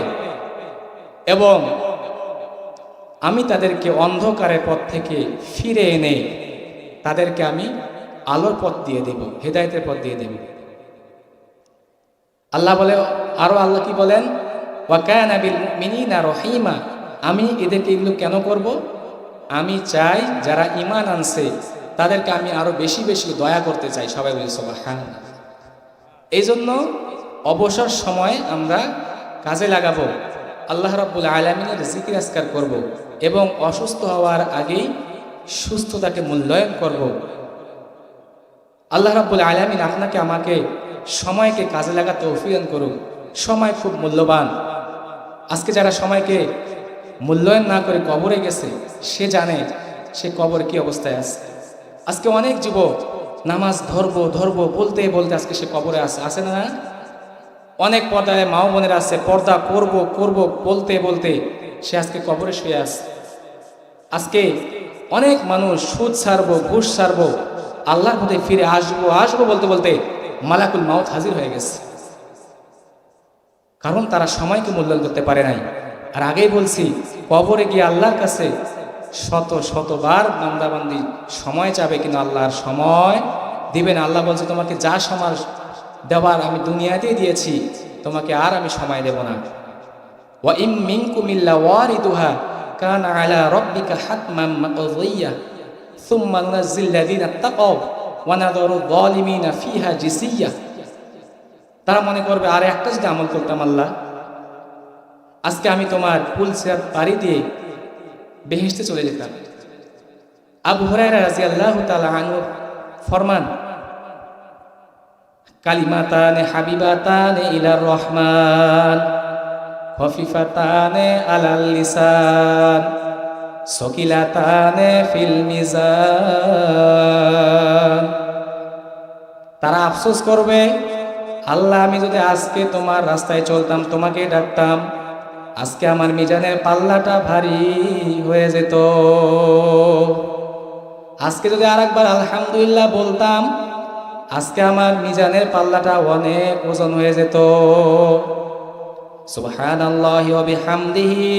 এবং আমি তাদেরকে অন্ধকারের পথ থেকে ফিরে এনে তাদেরকে আমি আলোর পথ দিয়ে দেব, হেদায়েতের পথ দিয়ে দেব। আল্লাহ বলে, আরো আল্লাহ কি বলেন? ওয়া কানা বিল মুমিনিনা রহিমা, আমি এদেরকে এগুলো কেন করব? আমি চাই যারা ঈমান আনছে তাদেরকে আমি আরো বেশি বেশি দয়া করতে চাই। সবাই বলি সুবহানাল্লাহ। এই জন্য অবসর সময় আমরা কাজে লাগাবো, আল্লাহ রাব্বুল আলামিনের জিকির আজকার করব, এবং অসুস্থ হওয়ার আগেই সুস্থতাকে মূল্যায়ন করব। আল্লাহ রাব্বুল আলামিন আপনাকে আমাকে সময়কে কাজে লাগাতে তৌফিক দান করুন। সময় খুব মূল্যবান। আজকে যারা সময়কে মূল্যায়ন না করে কবরে গেছে, সে জানে সে কবরে কি অবস্থায় আছে। আজকে অনেক যুবক নামাজ ধরবো ধরবো বলতে বলতে আজকে সে কবরে আছে না? অনেক পর্দায় মা বোনের আছে, পর্দা করব করব বলতে বলতে সে আজকে কবরে শুয়ে আছে। আজকে অনেক মানুষ সুদ ছাড়বো, ঘুষ ছাড়বো, আল্লাহর পথে ফিরে আসবো আসবো বলতে বলতে মালাকুল মাউত হাজির হয়ে গেছে। কারণ তারা সময়কে মূল্যায়ন করতে পারে নাই। আর আগেই বলছি, কবরে গিয়ে আল্লাহর কাছে শত শতবার বান্দাবান্দি সময় চাবে, কিন্তু আল্লাহর সময় দিবেন। আল্লাহ বলছে তোমাকে যা সময় দেওয়ার আমি দুনিয়াতেই দিয়েছি, তোমাকে আর আমি সময় দেব না। ওয়া ইম মিনকুম ইল্লা ওয়ারিদুহা কানা আলা রাব্বিকা হাতমান মাকদিয়্যা সুম্মা নুনাজ্জিল লাযিনা তাকাও ওয়া নাযারু যালিমিনা ফিহা জিসিয়্যা। তারা মনে করবে আর একটা যদি আমল করতাম আল্লাহ, আজকে আমি তোমার পুল সিরাত পাড়ি দিয়ে বেহেশতে চলে যেতাম। আবু হুরায়রা রাদিয়াল্লাহু তাআলা আনহু ফরমান, কালিমাতানে হাবিবাতানে ইলার রহমান খফিফাতানে আলাল লিসান সকিলাতানে ফিল মিজান। তারা আফসোস করবে, আল্লাহ আমি যদি আজকে তোমার রাস্তায় চলতাম, তোমাকে ডাকতাম, আজকে আমার মিজানের পাল্লাটা ভারী হয়ে যেত। আজকে যদি আরেকবার আলহামদুলিল্লাহ বলতাম, আজকে আমার মিজানের পাল্লাটা অনেক ওজন হয়ে যেত। সুবহানাল্লাহি ওয়া বিহামদিহি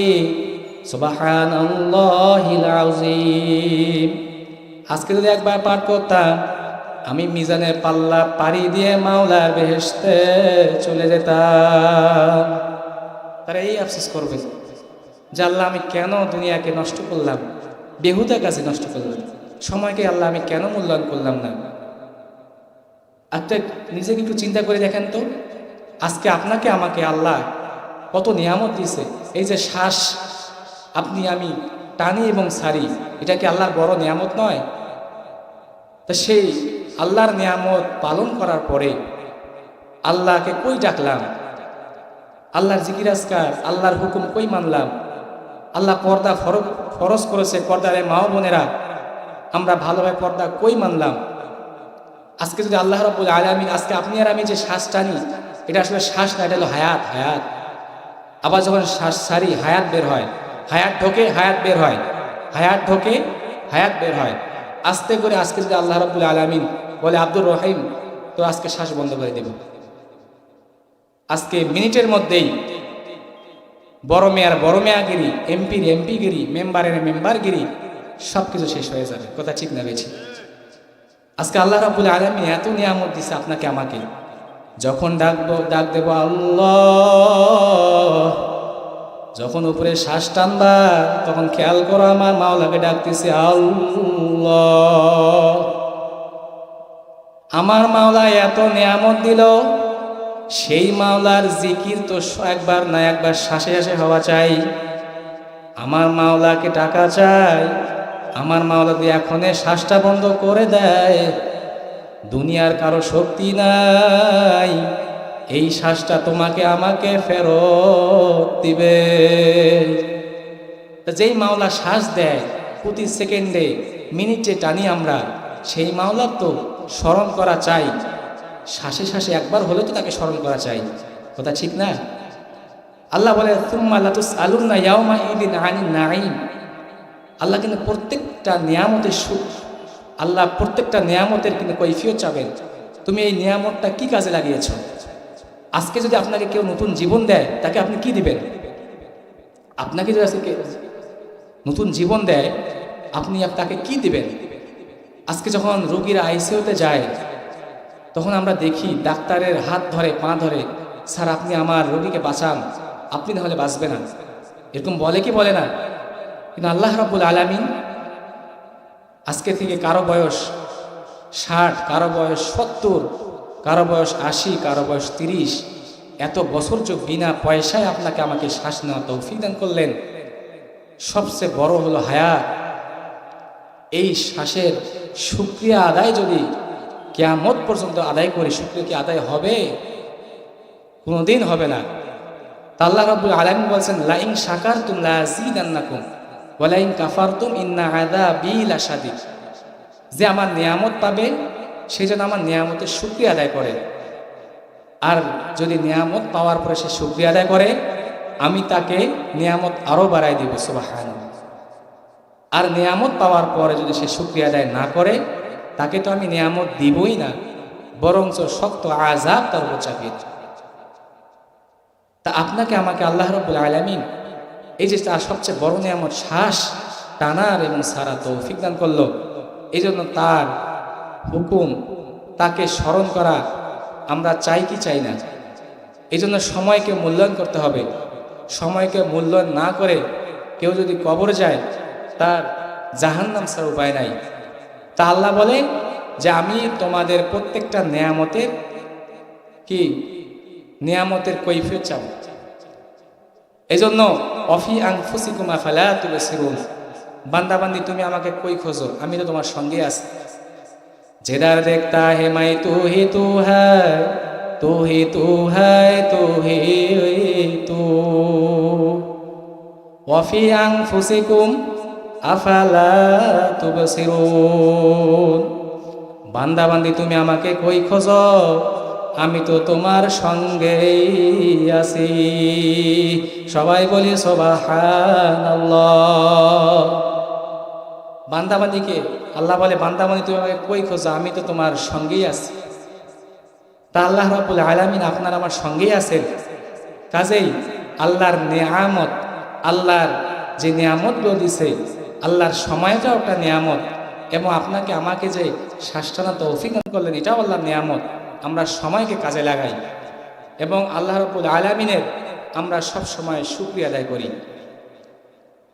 সুবহানাল্লাহিল আযীম। আজকে যদি একবার পাঠ করতাম, আমি মিজানের পাল্লা পাড়ি দিয়ে মাওলার বেহেশতে চলে যেতাম। তারা এই আফসোস করবে যে আল্লাহ আমি কেন দুনিয়াকে নষ্ট করলাম, বেহুদা কাজে নষ্ট করলাম, সময়কে আল্লাহ আমি কেন মূল্যায়ন করলাম না। একটা নিজেকে একটু চিন্তা করে দেখেন তো, আজকে আপনাকে আমাকে আল্লাহ কত নিয়ামত দিয়েছে। এই যে শ্বাস আপনি আমি টানি এবং ছাড়ি, এটা কি আল্লাহর বড় নিয়ামত নয়? তা সেই আল্লাহর নিয়ামত পালন করার পরে আল্লাহকে কই ডাকলাম, আল্লাহর জিকির আজকার, আল্লাহর হুকুম কই মানলাম? আল্লাহ পর্দা ফরজ করেছে, পর্দারে মা বোনেরা আমরা ভালোভাবে পর্দা কই মানলাম? আজকে যদি আল্লাহ রাব্বুল আলামিন, আজকে আপনি আর আমি যে শ্বাস টানি, এটা আসলে শ্বাস না, এটা হলো হায়াত। হায়াত আবার যখন শ্বাস ছাড়ি হায়াত বের হয়, হায়াত ঢোকে হায়াত বের হয়, হায়াত ঢোকে হায়াত বের হয়। আস্তে করে আজকে যদি আল্লাহ রাব্বুল আলামিন বলে আব্দুর রহিম তো আজকে শ্বাস বন্ধ করে দেব, আজকে মিনিটের মধ্যেই বড় মেয়ার বড় মেয়াগিরি, এমপির এমপিগিরি, মেম্বারের মেম্বারগিরি সব কিছু শেষ হয়ে যাবে। কথা ঠিক না বেশি? আজকে আল্লাহ রাব্বুল আলামিন এত নিয়ামত দিছে আপনাকে আমাকে, যখন ডাক দেব আল্লাহ, যখন উপরে শ্বাস টানবা তখন খেয়াল করো আমার মাওলাকে ডাকতেছে আল্লাহ। আমার মাওলা এত নিয়ামত দিল, সেই মাওলার জিকির তো একবার না একবার শ্বাসে শ্বাসে হওয়া চাই। আমার মাওলাকে টাকা চাই, আমার মাওলা যদি এখনে শ্বাসটা বন্ধ করে দেয়, দুনিয়ার কারো শক্তি নাই এই শ্বাসটা তোমাকে আমাকে ফেরত দিবে। যেই মাওলা শ্বাস দেয় প্রতি সেকেন্ডে মিনিটে টানি আমরা, সেই মাওলার তো স্মরণ করা চাই, শ্বাসে শ্বাসে একবার হলে তো তাকে স্মরণ করা চাই, কথা ঠিক না? আল্লাহ বলে তুম্মা লাতুসআলুন্না ইয়াওমা ইদিন আনিন নাঈম। আল্লাহ কিন্তু প্রত্যেকটা নিয়ামতের সুখ, আল্লাহ প্রত্যেকটা নিয়ামতের কিন্তু কৈফিয়ত চাবেন, তুমি এই নিয়ামতটা কি কাজে লাগিয়েছ। আজকে যদি আপনাকে কেউ নতুন জীবন দেয়, তাকে আপনি কি দিবেন? আপনাকে যদি আজকে নতুন জীবন দেয়, আপনি তাকে কি দিবেন? আজকে যখন রোগীরা আইসিইউতে যায়, তখন আমরা দেখি ডাক্তারের হাত ধরে পা ধরে, স্যার আপনি আমার রোগীকে বাঁচান, আপনি না হলে বাঁচবে না, এরকম বলে কি বলে না? কিন্তু আল্লাহ রাব্বুল আলামিন আজকে থেকে কারো বয়স 60, কারো বয়স 70, কারো বয়স 80, কারো বয়স 30, এত বছর যোগ বিনা পয়সায় আপনাকে আমাকে শ্বাস নেওয়া তৌফিক দান করলেন। সবচেয়ে বড় হলো হায়াত। এই শ্বাসের শুকরিয়া আদায় যদি কিয়ামত পর্যন্ত আদায় করি, শুকরিয়া কি আদায় হবে? কোনোদিন হবে না। তা আল্লাহ রাব্বুল আলামিন বলছেন লাইন শাকারতুম লাযীদান্নাকুম ওয়া লাইন কাফারতুম ইন্না আযাবি লাশাদীদ। যে আমার নিয়ামত পাবে সে যেন আমার নিয়ামতের শুকরিয়া আদায় করে, আর যদি নিয়ামত পাওয়ার পরে সে শুকরিয়া আদায় করে, আমি তাকে নিয়ামত আরো বাড়াই দিব, সুবহানাল্লাহ। আর নিয়ামত পাওয়ার পরে যদি সে শুকরিয়া আদায় না করে, তাকে তো আমি নিয়ামত দিবই না, বরঞ্চ শক্ত আযাব তার উপর চাপিয়ে। তা আপনাকে আমাকে আল্লাহ রাব্বুল আলামিন এই যে তার সবচেয়ে বড় নিয়ামত শ্বাস টানার এবং সারা তৌফিক দান করলো, এই জন্য তার হুকুম, তাকে স্মরণ করা আমরা চাই কি চাই না? এই জন্য সময়কে মূল্যায়ন করতে হবে। সময়কে মূল্যায়ন না করে কেউ যদি কবর যায়, তার জাহান্নাম ছাড়া উপায় নাই। তা আল্লাহ বলে যে আমি তোমাদের প্রত্যেকটা নিয়ামতের কি নিয়ামতের কৈফিয়ত চাব। এই জন্য অফি আনফুসিকুম আফালা তুবসিরুন, বান্দাবান্দি তুমি আমাকে কই খোঁজো, আমি তো তোমার সঙ্গে আছি। जिधर देखता है मैं तू ही तू है, तू ही तू है, तू ही तू। वफी अनफुसिकुम আফালা তুবসিরুন, বান্দা বান্দি তুমি আমাকে কই খোঁজো, আমি তো তোমার সঙ্গেই আছি। সবাই বলি সুবহানাল্লাহ। বান্দাবান্দিকে আল্লাহ বলে বান্দাবান্দি তুমি আমাকে কই খোঁজো, আমি তো তোমার সঙ্গেই আছি। তা আল্লাহ রাব্বুল আলামিন আপনার আমার সঙ্গেই আছেন। কাজেই আল্লাহর নিয়ামত, আল্লাহর যে নিয়ামতগুলো দিছে, আল্লাহর সময়টাও একটা নিয়ামত, এবং আপনাকে আমাকে যে শ্বাসটানা তৌফিক দান করলেন, এটাও আল্লাহর নিয়ামত। আমরা সময়কে কাজে লাগাই এবং আল্লাহ রাব্বুল আলামিনের আমরা সব সময় শুকরিয়া আদায় করি।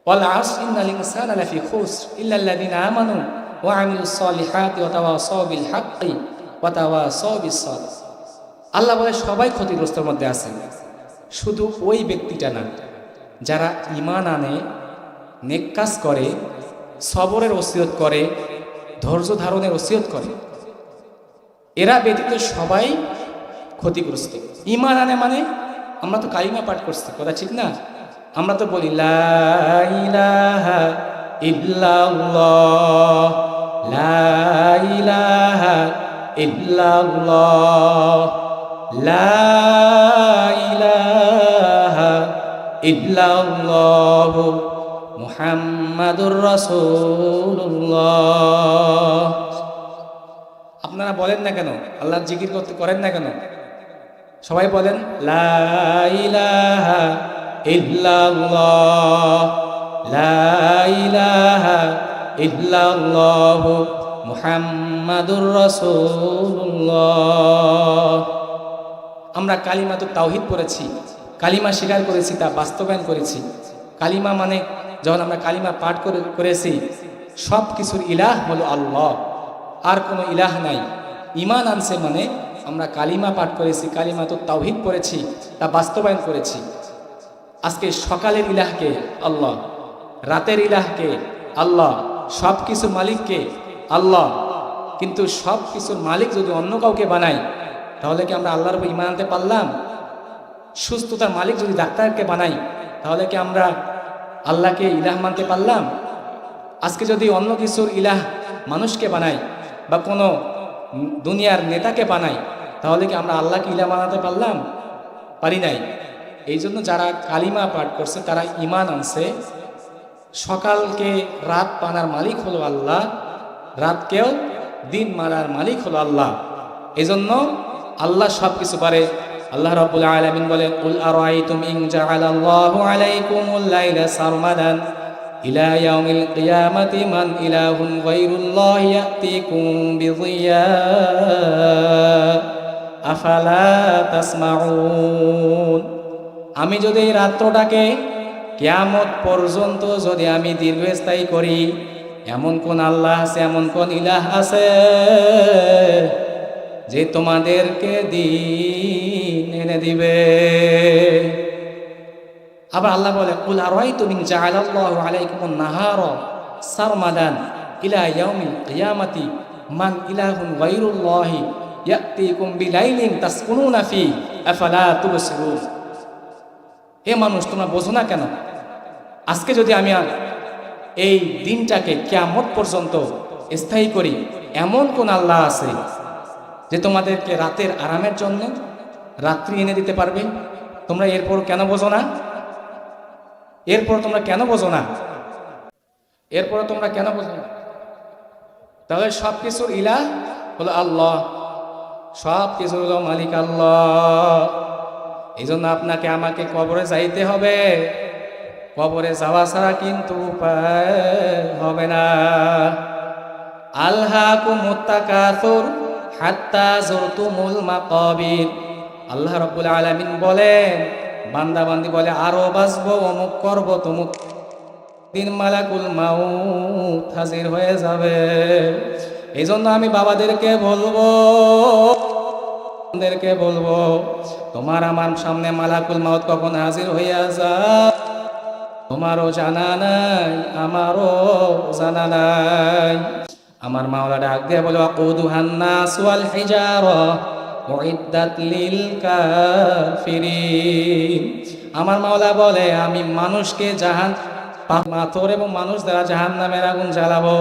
ওয়াল আসর ইন্নাল ইনসানা লাফি খুসর ইল্লাল্লাযিনা আমানু ওয়া আমিলুস সলিহাতি ওয়া তাওয়াসাউ বিল হাক্কি ওয়া তাওয়াসাউ বিস সাবর। আল্লাহ বলে সবাই ক্ষতিগ্রস্তের মধ্যে আছেন, শুধু ওই ব্যক্তিটা না যারা ঈমান আনে, নেক কাজ করে, সবরের ওসিয়ত করে, ধৈর্য ধারণের ওসিয়ত করে, এরা ব্যতীত সবাই ক্ষতিগ্রস্ত। ঈমান আনে মানে আমরা তো কালিমা পাঠ করছি, কথা ঠিক না? আমরা তো বলি লা ইলাহা ইল্লাল্লাহ, লা ইলাহা ইল্লাল্লাহ, লা ইলাহা ইল্লাল্লাহ মুহাম্মাদুর রাসূলুল্লাহ। আপনারা বলেন না কেন? আল্লাহর জিকির করতে করেন না কেন? সবাই বলেন লা ইলাহা ইল্লাল্লাহ, লা ইলাহা ইল্লাল্লাহ মুহাম্মাদুর রাসূলুল্লাহ। আমরা কালিমাতুত তাওহীদ পড়েছি, কালিমা স্বীকার করেছি, তা বাস্তবায়ন করেছি। কালিমা মানে যখন আমরা কালিমা পাঠ করেছি, সব কিছুর ইলাহ হলো আল্লাহ, আর কোনো ইলাহ নাই। ঈমান আনছে মানে আমরা কালিমা পাঠ করেছি, কালিমাতুত তাওহীদ পড়েছি, তা বাস্তবায়ন করেছি। আজকে সকালের ইলাহকে আল্লাহ, রাতের ইলাহকে আল্লাহ, সব কিছুর মালিককে আল্লাহ, কিন্তু সব কিছুর মালিক যদি অন্য কাউকে বানাই তাহলে কি আমরা আল্লাহর উপর ঈমান আনতে পারলাম? সুস্থতার মালিক যদি ডাক্তারকে বানাই তাহলে কি আমরা আল্লাহকে ইলাহ মানতে পারলাম? আজকে যদি অন্য কিছুর ইলাহ মানুষকে বানাই বা কোনো দুনিয়ার নেতাকে বানাই তাহলে কি আমরা আল্লাহকে ইলাহ বানাতে পারলাম? পারি নাই। এই জন্য যারা কালিমা পাঠ করছে তারা ঈমান আনছে সকালকে রাত পানার মালিক হলো আল্লাহ, রাতকেও দিন মারার মালিক হলো আল্লাহ। এই জন্য আল্লাহ সব কিছু পারে। আল্লাহ রাব্বুল আলামিন বলে, কুল আরাআইতুম ইন জাআলাল্লাহু আলাইকুমুল লাইলা সারমাদান ইলা ইয়াউমিল কিয়ামাতি মান ইলাহুন গায়রুল্লাহি ইয়াতিকুম বিযিয়া আফালা তাসমাউন। আমি যদি এই রাত্রটাকে কিয়ামত পর্যন্ত যদি আমি দীর্ঘস্থায়ী করি, এমন কোন আল্লাহ আছে, এমন কোন ইলাহ আছে যে তোমাদেরকে দিন এনে দিবে? আবার আল্লাহ বলে, কুল আরাআইতুম ইন জাআলাল্লাহু আলাইকুমুন নাহারা সারমাদান ইলা ইয়াউমিল কিয়ামাতি মান ইলাহুন গায়রুল্লাহি ইয়াতিকুম বিলাইলিন তাসকুনুনা ফি আফালা তুবসিরুন। এ মানুষ, তোমরা বোঝো না কেন? আজকে যদি আমি এই দিনটাকে কিয়ামত পর্যন্ত স্থায়ী করি, এমন কোন আল্লাহ আছে যে তোমাদেরকে রাতের আরামের জন্য রাত্রি এনে দিতে পারবে? তোমরা এরপর কেন বোঝো না? এরপর তোমরা কেন বোঝো না? এরপর তোমরা কেন বোঝো না? তাহলে সব কিছুর ইলাহ হলো আল্লাহ, সব কিছুর হলো মালিক আল্লাহ। এই জন্য আপনাকে আমাকে কবরে যাইতে হবে। কবরে যাওয়া ছাড়া কিন্তু উপায় হবে না। আলহাকুমুত তাকাসুর হাত্তা যুরতুমুল মাকাবির। আল্লাহ রাব্বুল আলামিন বলেন, বান্দা বান্দি বলে আরো বাঁচবো, অমুক করব, তমুক, দিন মালাকুল মাউত হাজির হয়ে যাবে। এই জন্য আমি বাবাদেরকে বলবো তোমার আমার সামনে মালাকুল মাউত কখন হাজির হইয়া যায় তোমারও জানা নাই, আমারও জানা নাই। আমার মাওলা ডাক দিয়ে বলে, ওয়াকুদুহান নাস ওয়াল হিজারা উইদ্দাত লিল কাফিরিন। আমার মাওলা বলে, আমি মানুষকে পাথর এবং মানুষ দ্বারা জাহান্নামের আগুন জ্বালাবো।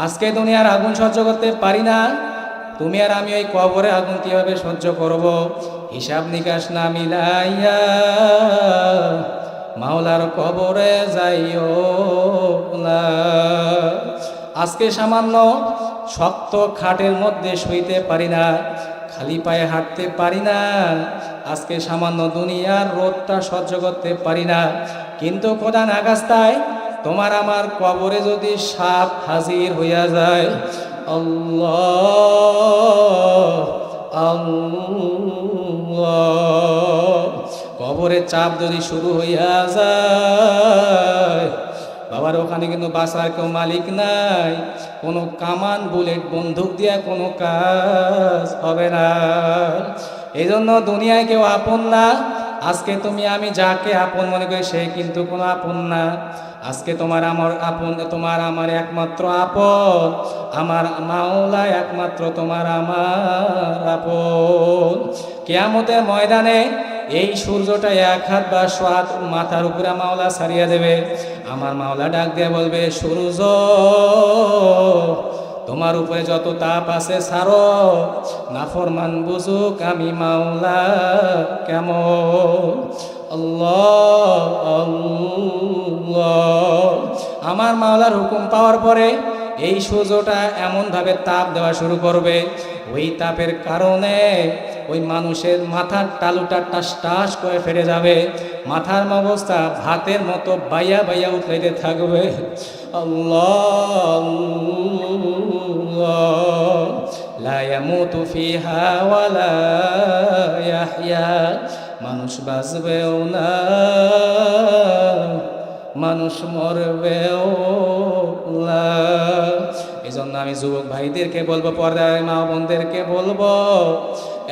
আজকে দুনিয়ার আগুন সহ্য করতে পারি না, তুমি আর আমি ওই কবরে আগুন কিভাবে সহ্য করব? হিসাব নিকাশ না মিলাইয়া মাওলার কবরে যাইও না। আজকে সামান্য শক্ত খাটের মধ্যে শুইতে পারি না, খালি পায়ে হাঁটতে পারি না, আজকে সামান্য দুনিয়ার রোদটা সহ্য করতে পারি না, কিন্তু খোদা নাগাস্তায় তোমার আমার কবরে যদি সাপ হাজির হইয়া যায়, আল্লাহ আল্লাহ, কবরের চাপ যদি শুরু হইয়া যায়, বাবার ওখানে কিন্তু বাঁচার কেউ মালিক নাই। কোনো কামান বুলেট বন্দুক দিয়া কোনো কাজ হবে না। এই জন্য দুনিয়ায় কেউ আপন না। আজকে তুমি আমি যাকে আপন মনে করি সে কিন্তু কোনো আপন না। আজকে তোমার আমার আপন, তোমার আমার একমাত্র আপন আমার মাওলা, একমাত্র তোমার আমার আপন। কিয়ামতের ময়দানে এই সূর্যটা এক হাত বা হাত মাথার উপরে মাওলা ছাড়িয়া দেবে। আমার মাওলা ডাক দিয়ে বলবে, সূর্য তোমার উপরে যত তাপ আছে ছাড়ো, নাফরমান বুঝুক আমি মাওলা কেমন। আল্লাহ আল্লাহ। আমার মাওলার হুকুম পাওয়ার পরে এই সূর্যটা এমনভাবে তাপ দেওয়া শুরু করবে, ওই তাপের কারণে ওই মানুষের মাথার টালুটা টাস টাস করে ফেটে যাবে, মাথার অবস্থা ভাতের মতো বাইয়া বাইয়া উঠতে থাকবে। আল্লাহ লা ইয়ামুতু ফিহা ওয়ালা ইয়াহইয়া। মানুষ বাঁচবেও না, মানুষ মরবেও না। এজন্য আমি যুবক ভাইদেরকে বলবো, পর্দার মা বোনদেরকে বলবো,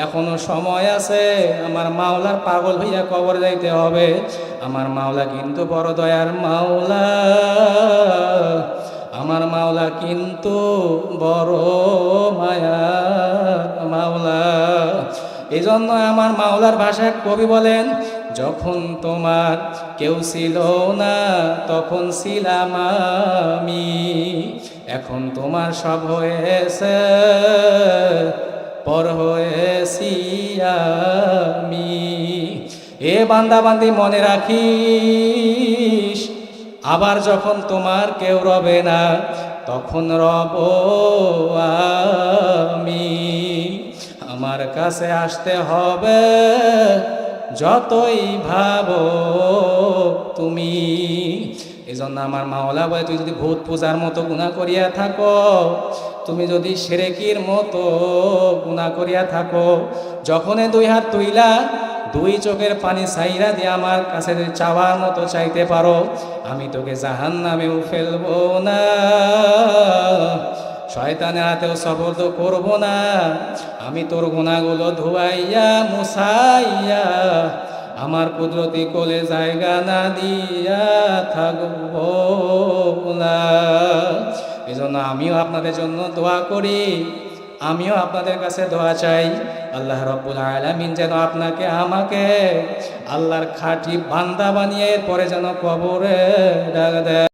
এখনো সময় আছে। আমার মাওলার পাগল হইয়া কবর যাইতে হবে। আমার মাওলা কিন্তু বড় দয়ার মাওলা, আমার মাওলা কিন্তু বড় মায়ার মাওলা। এই জন্য আমার মাওলার ভাষায় কবি বলেন, যখন তোমার কেউ ছিল না তখন ছিলাম আমি, এখন তোমার সব হয়েছে পর হয়েছি আমি। এ বান্দা বান্দি মনে রাখিস, আবার যখন তোমার কেউ রবে না তখন রব আমি। আমার কাছে আসতে হবে যতই ভাবো তুমি। এই জন্য আমার মাওলা বলে, তুই যদি ভূত পূজার মতো গুনাহ করিয়া থাকো, তুমি যদি শিরকির মতো গুনাহ করিয়া থাকো, যখনই দুই হাত তুইলা দুই চোখের পানি ছাইরা দিয়ে আমার কাছে যদি চাওয়ার মতো চাইতে পারো, আমি তোকে জাহান্নামেও ফেলবো না, শয়তানের হাতেও সবর্দ করব না। আমি তোর গুনাহগুলো ধুয়াইয়া মুছাইয়া আমার কুদরতি কোলে জায়গা না দিয়া থাকবো না। এই জন্য আমিও আপনাদের জন্য দোয়া করি, আমিও আপনাদের কাছে দোয়া চাই। আল্লাহ রাব্বুল আলামিন যেন আপনাকে আমাকে আল্লাহর খাঁটি বান্দা বানিয়ে পরে যেন কবরে ডাক দেয়।